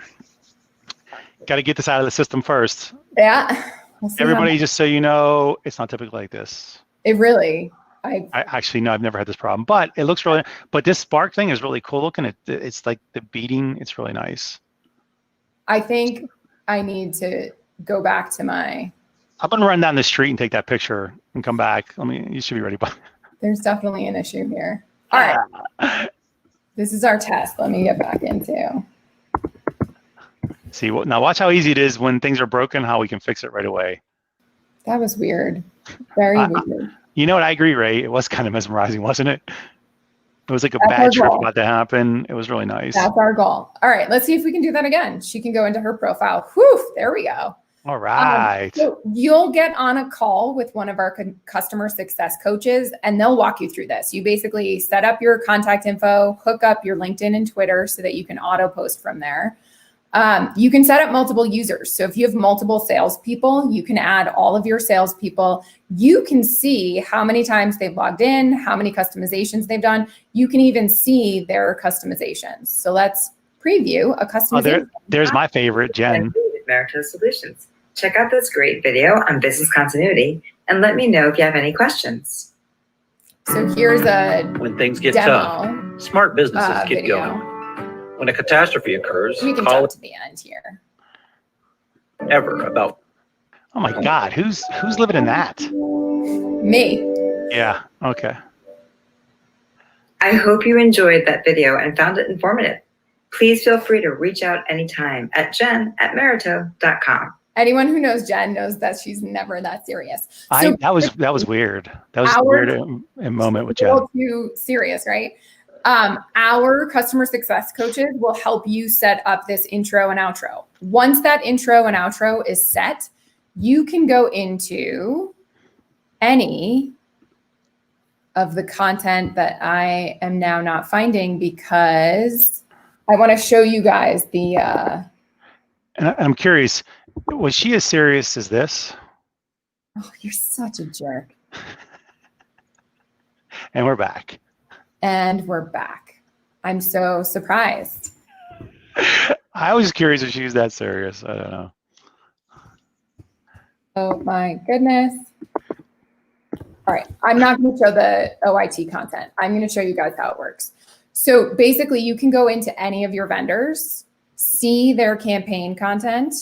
Got to get this out of the system first. Yeah. We'll Everybody, just so you know, it's not typically like this. It really, I actually, no, I've never had this problem, but it looks really, but this Spark thing is really cool looking. It's like the beading. It's really nice. I think I need to go back to my. I'm going to run down the street and take that picture and come back. You should be ready. There's definitely an issue here. All right. This is our test. Let me get back into. See, now watch how easy it is when things are broken, how we can fix it right away. That was weird. Very weird. You know what? I agree, Ray. It was kind of mesmerizing, wasn't it? It was like a bad trip about to happen. It was really nice. That's our goal. All right, let's see if we can do that again. She can go into her profile. Whew, there we go. All right. So you'll get on a call with one of our customer success coaches, and they'll walk you through this. You basically set up your contact info, hook up your LinkedIn and Twitter so that you can auto post from there. You can set up multiple users. So if you have multiple salespeople, you can add all of your salespeople. You can see how many times they've logged in, how many customizations they've done. You can even see their customizations. So let's preview a customization. There's my favorite, Jen. Merito Solutions. Check out this great video on business continuity and let me know if you have any questions. So here's a when things get demo, tough, smart businesses get video. going. When a catastrophe occurs, We can call jump it to the end here. ever about. Oh my God, who's living in that? Me. Yeah. Okay. I hope you enjoyed that video and found it informative. Please feel free to reach out anytime at jen@merito.com. Anyone who knows Jen knows that she's never that serious. So That was weird. That was a weird moment with Jen. Too serious, right? Our customer success coaches will help you set up this intro and outro. Once that intro and outro is set, you can go into any of the content that I am now not finding because I want to show you guys the. And I'm curious, was she as serious as this? Oh, you're such a jerk. And we're back. And we're back. I'm so surprised. I was curious if she was that serious. I don't know. Oh my goodness. All right, I'm not going to show the OIT content. I'm going to show you guys how it works. So basically you can go into any of your vendors, see their campaign content,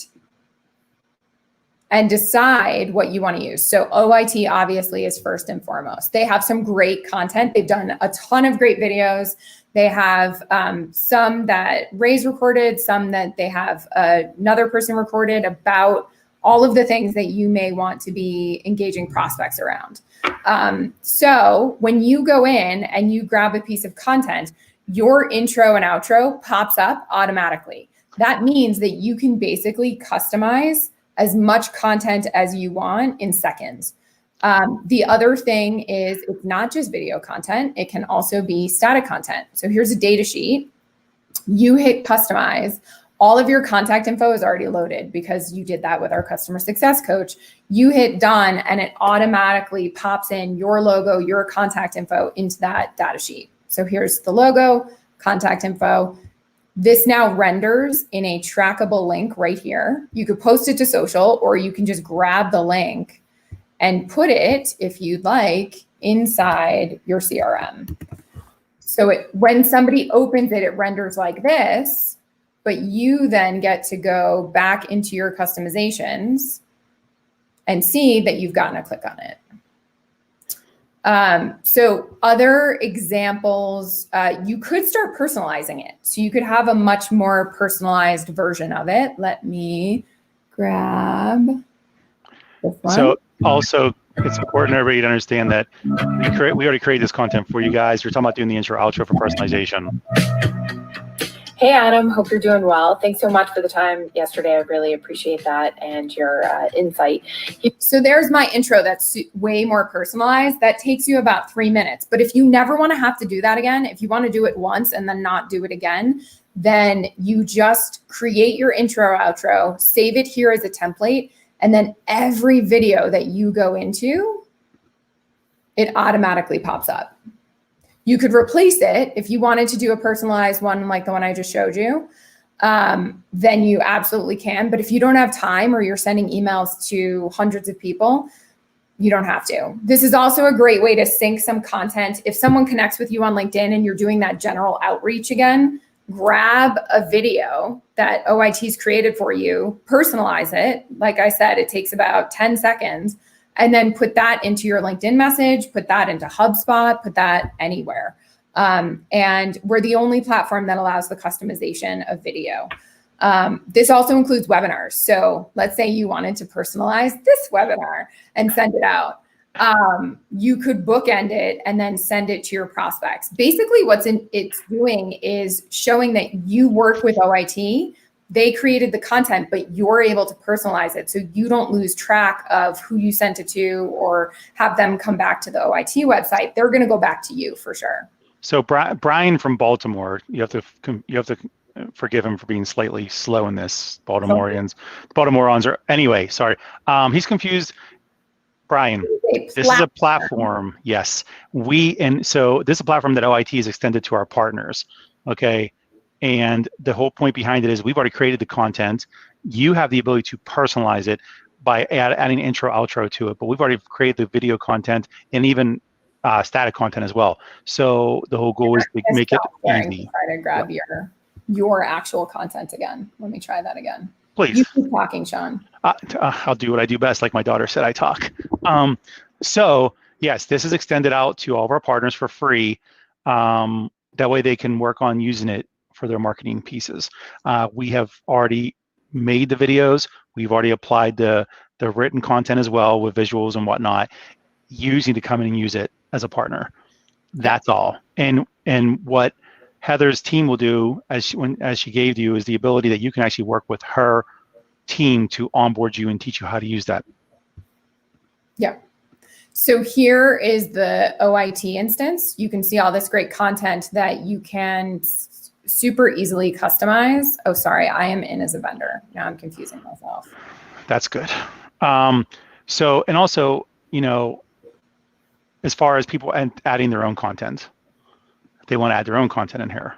and decide what you want to use. So OIT obviously is first and foremost. They have some great content. They've done a ton of great videos. They have some that Ray's recorded, some that they have another person recorded about all of the things that you may want to be engaging prospects around. So when you go in and you grab a piece of content, your intro and outro pops up automatically. That means that you can basically customize as much content as you want in seconds. The other thing is it's not just video content. It can also be static content. So here's a data sheet. You hit customize. All of your contact info is already loaded because you did that with our customer success coach. You hit done and it automatically pops in your logo, your contact info into that data sheet. So here's the logo, contact info. This now renders in a trackable link right here. You could post it to social or you can just grab the link and put it, if you'd like, inside your CRM. So when somebody opens it, it renders like this, but you then get to go back into your customizations and see that you've gotten a click on it. So other examples, you could start personalizing it. So you could have a much more personalized version of it. Let me grab this one. So also, it's important everybody to understand that we already created this content for you guys. We're talking about doing the intro outro for personalization. Hey, Adam. Hope you're doing well. Thanks so much for the time yesterday. I really appreciate that and your insight. So there's my intro that's way more personalized. That takes you about 3 minutes. But if you never want to have to do that again, if you want to do it once and then not do it again, then you just create your intro, outro, save it here as a template, and then every video that you go into, it automatically pops up. You could replace it if you wanted to do a personalized one like the one I just showed you, then you absolutely can. But if you don't have time or you're sending emails to hundreds of people, you don't have to. This is also a great way to sync some content. If someone connects with you on LinkedIn and you're doing that general outreach again, grab a video that OIT's created for you, personalize it. Like I said, it takes about 10 seconds, and then put that into your LinkedIn message, put that into HubSpot, put that anywhere. And we're the only platform that allows the customization of video. This also includes webinars. So let's say you wanted to personalize this webinar and send it out. You could bookend it and then send it to your prospects. Basically, it's doing is showing that you work with OIT. They created the content, but you're able to personalize it so you don't lose track of who you sent it to or have them come back to the OIT website. They're going to go back to you for sure. So Brian from Baltimore, you have to forgive him for being slightly slow in this. Baltimoreans are anyway. Sorry, he's confused. Brian, this is a platform. Yes, so this is a platform that OIT has extended to our partners. Okay. And the whole point behind it is we've already created the content. You have the ability to personalize it by adding intro, outro to it. But we've already created the video content and even static content as well. So the whole goal is to make it easy. Try to grab your actual content again. Let me try that again. Please. You keep talking, Sean. I'll do what I do best. Like my daughter said, I talk. So yes, this is extended out to all of our partners for free. That way they can work on using it for their marketing pieces. We have already made the videos. We've already applied the written content as well with visuals and whatnot. You just need to come in and use it as a partner. That's all. And what Heather's team will do, as she gave you, is the ability that you can actually work with her team to onboard you and teach you how to use that. Yeah. So here is the OIT instance. You can see all this great content that you can super easily customize. Oh, sorry, I am in as a vendor. Now I'm confusing myself. That's good. So, and also, as far as people adding their own content, if they want to add their own content in here.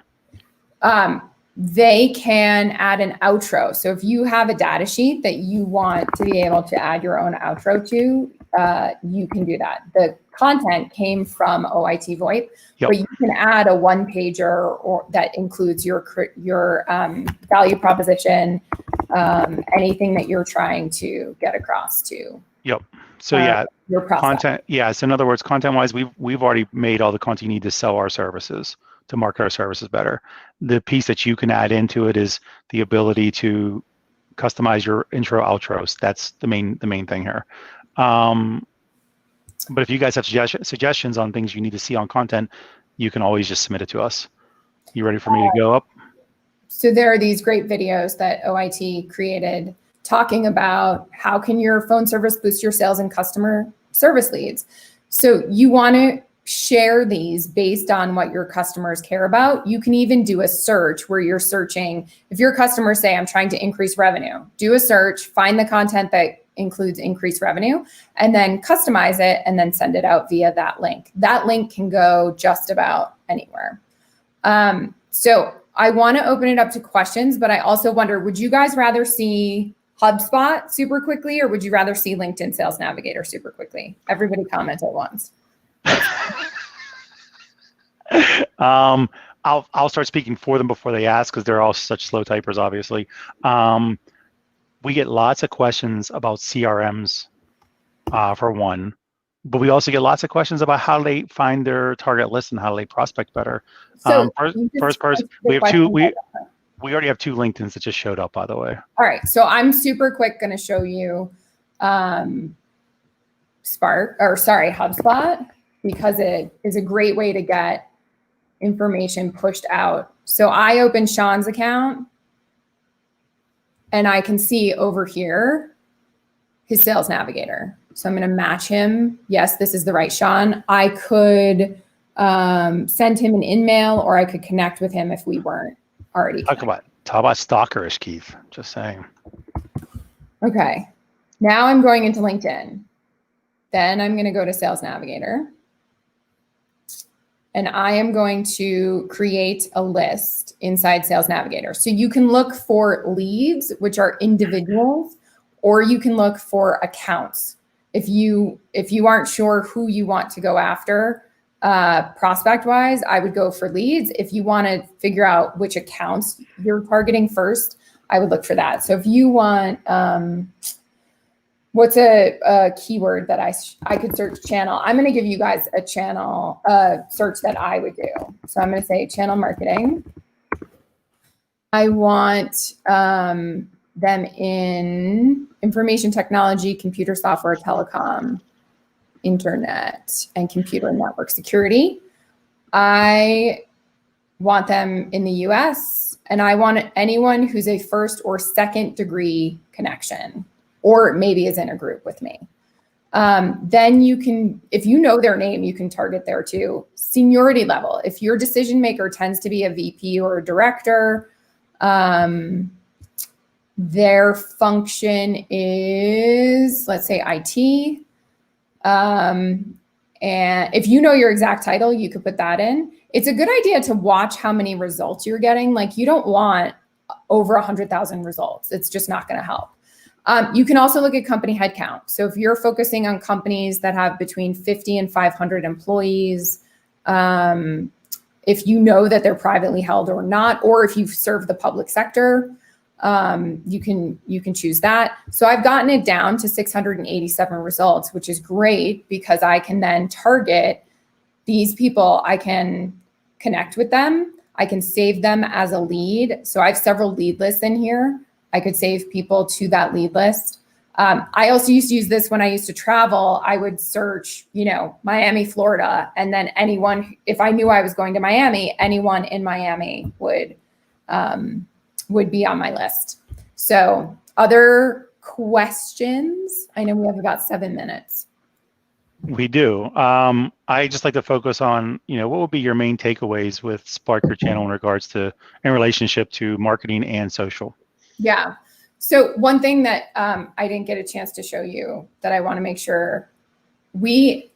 They can add an outro. So if you have a data sheet that you want to be able to add your own outro to, you can do that. The content came from OITVOIP, but you can add a one-pager or that includes your value proposition, anything that you're trying to get across to. Yep. So your content. Yeah. So in other words, content-wise, we've already made all the content you need to sell our services, to market our services better. The piece that you can add into it is the ability to customize your intro, outros. That's the main thing here. But if you guys have suggestions on things you need to see on content, you can always just submit it to us. You ready for me to go up? So there are these great videos that OIT created talking about how can your phone service boost your sales and customer service leads. So you want to share these based on what your customers care about. You can even do a search where you're searching. If your customers say, I'm trying to increase revenue, do a search, find the content that includes increased revenue, and then customize it and then send it out via that link. That link can go just about anywhere. So I want to open it up to questions, but I also wonder, would you guys rather see HubSpot super quickly, or would you rather see LinkedIn Sales Navigator super quickly? Everybody comment at once. I'll start speaking for them before they ask, because they're all such slow typers, obviously. We get lots of questions about CRMs, for one, but we also get lots of questions about how they find their target list and how they prospect better. So first person, we have two. We already have two LinkedIn's that just showed up, by the way. All right, so I'm super quick going to show you HubSpot, because it is a great way to get information pushed out So I open Sean's account and I can see over here his Sales Navigator. So I'm going to match him. Yes, this is the right Sean. I could send him an email, or I could connect with him if we weren't already connected. Talk about stalkerish, Keith. Just saying. Okay. Now I'm going into LinkedIn. Then I'm going to go to Sales Navigator. And I am going to create a list inside Sales Navigator. So you can look for leads, which are individuals, or you can look for accounts. If you aren't sure who you want to go after, prospect-wise, I would go for leads. If you want to figure out which accounts you're targeting first, I would look for that. So if you want, what's a keyword that I could search channel? I'm going to give you guys a channel search that I would do. So I'm going to say channel marketing. I want them in information technology, computer software, telecom, internet, and computer network security. I want them in the US, and I want anyone who's a first or second degree connection, or maybe is in a group with me. Then you can, if you know their name, you can target there too. Seniority level. If your decision maker tends to be a VP or a director, their function is, let's say, IT. And if you know your exact title, you could put that in. It's a good idea to watch how many results you're getting. Like, you don't want over 100,000 results. It's just not going to help. You can also look at company headcount. So if you're focusing on companies that have between 50 and 500 employees, if you know that they're privately held or not, or if you serve the public sector, you can choose that. So I've gotten it down to 687 results, which is great because I can then target these people. I can connect with them. I can save them as a lead. So I have several lead lists in here. I could save people to that lead list. I also used to use this when I used to travel. I would search, Miami, Florida, and then anyone, if I knew I was going to Miami, anyone in Miami would be on my list. So other questions? I know we have about 7 minutes. We do. I just like to focus on, what would be your main takeaways with Spark Your Channel in relationship to marketing and social? Yeah. So one thing that I didn't get a chance to show you that I want to make sure we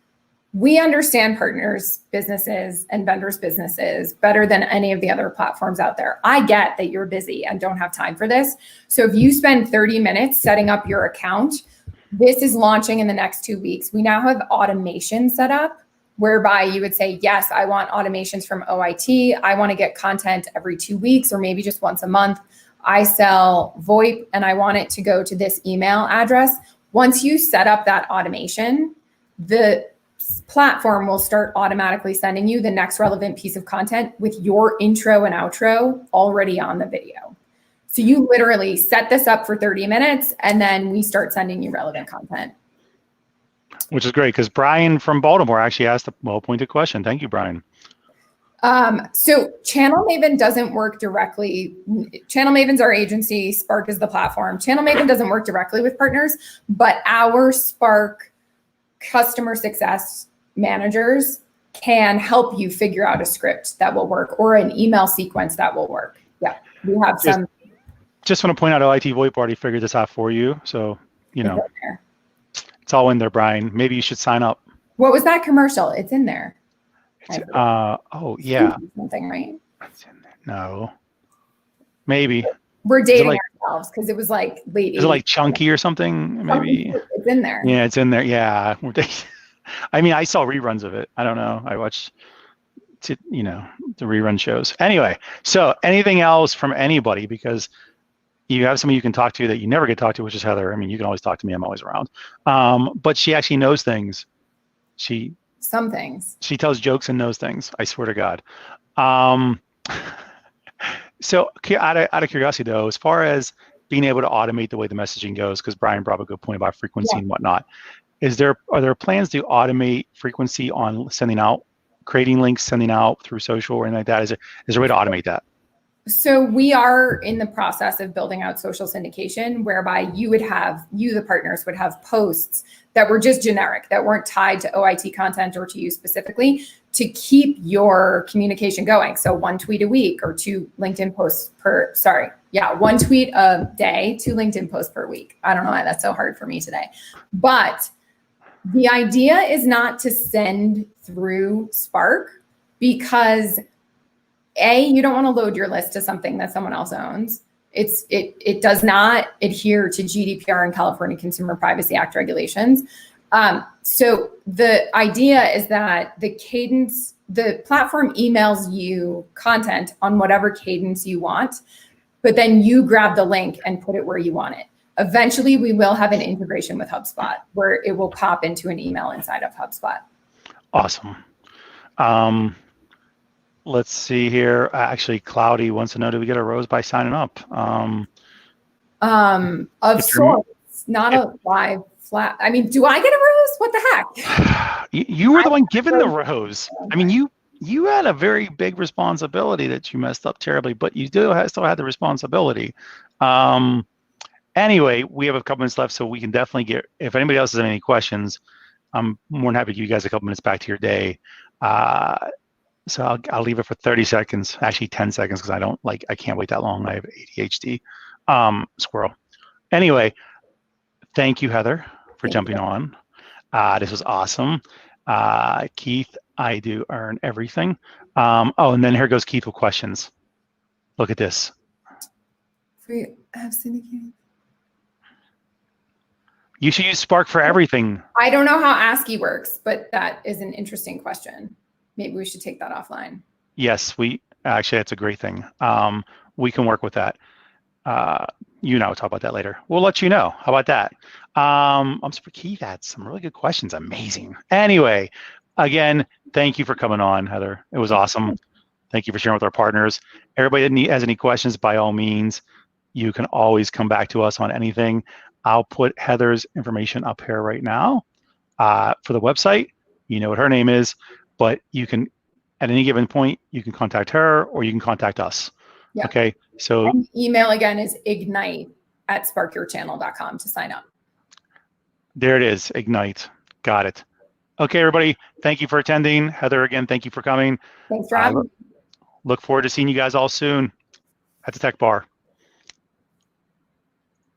understand partners' businesses and vendors' businesses better than any of the other platforms out there. I get that you're busy and don't have time for this. So if you spend 30 minutes setting up your account, this is launching in the next 2 weeks. We now have automation set up whereby you would say, yes, I want automations from OIT. I want to get content every 2 weeks or maybe just once a month. I sell VoIP and I want it to go to this email address. Once you set up that automation, the platform will start automatically sending you the next relevant piece of content with your intro and outro already on the video. So you literally set this up for 30 minutes and then we start sending you relevant content. Which is great because Brian from Baltimore actually asked a well-pointed question. Thank you, Brian. So Channel Maven doesn't work directly. Channel Maven's our agency. Spark is the platform. Channel Maven doesn't work directly with partners, but our Spark customer success managers can help you figure out a script that will work or an email sequence that will work. Yeah, we have some. Just want to point out OITVOIP already figured this out for you. So, it's all in there, Brian. Maybe you should sign up. What was that commercial? It's in there. Oh, yeah. Something, right? It's in there. No. Maybe. We're dating ourselves because it was like late. Is it like Chunky or something? Maybe. It's in there. Yeah, it's in there. Yeah. I mean, I saw reruns of it. I don't know. I watched, the rerun shows. Anyway, so anything else from anybody? Because you have somebody you can talk to that you never get to talk to, which is Heather. I mean, you can always talk to me. I'm always around. But she actually knows things. Some things. She tells jokes and knows things. I swear to God. So out of curiosity, though, as far as being able to automate the way the messaging goes, because Brian brought up a good point about frequency and whatnot, are there plans to automate frequency on sending out, creating links, sending out through social or anything like that? Is there a way to automate that? So we are in the process of building out social syndication, whereby you, the partners, would have posts that were just generic, that weren't tied to OIT content or to you specifically, to keep your communication going. So 1 tweet a week or 2 LinkedIn posts 1 tweet a day, 2 LinkedIn posts per week. I don't know why that's so hard for me today. But the idea is not to send through Spark, because you don't want to load your list to something that someone else owns. It does not adhere to GDPR and California Consumer Privacy Act regulations. So the idea is that the platform emails you content on whatever cadence you want, but then you grab the link and put it where you want it. Eventually, we will have an integration with HubSpot where it will pop into an email inside of HubSpot. Awesome. Let's see here. Actually, Cloudy wants to know, do we get a rose by signing up? Of sorts, not a live flat. I mean, do I get a rose? What the heck? You were the one given the rose. I mean, you had a very big responsibility that you messed up terribly, but you still had the responsibility. Anyway, we have a couple minutes left, so we can definitely get, if anybody else has any questions, I'm more than happy to give you guys a couple minutes back to your day. So I'll leave it for 30 seconds, actually 10 seconds, because I can't wait that long. I have ADHD, squirrel. Anyway, thank you, Heather, for jumping on. This was awesome. Keith, I do earn everything. And then here goes Keith with questions. Look at this. Free app syndicated. You should use Spark for everything. I don't know how ASCII works, but that is an interesting question. Maybe we should take that offline. Yes, that's a great thing. We can work with that. We'll talk about that later. We'll let you know. How about that? I'm super Keith had some really good questions. Amazing. Anyway, again, thank you for coming on, Heather. It was awesome. Thank you for sharing with our partners. Everybody that has any questions, by all means, you can always come back to us on anything. I'll put Heather's information up here right now for the website. You know what her name is, but you can, at any given point, you can contact her or you can contact us. Yeah. Okay. So and email again is ignite@sparkyourchannel.com to sign up. There it is. Ignite. Got it. Okay, everybody. Thank you for attending. Heather, again, thank you for coming. Thanks for having me. Look forward to seeing you guys all soon at the Tech Bar.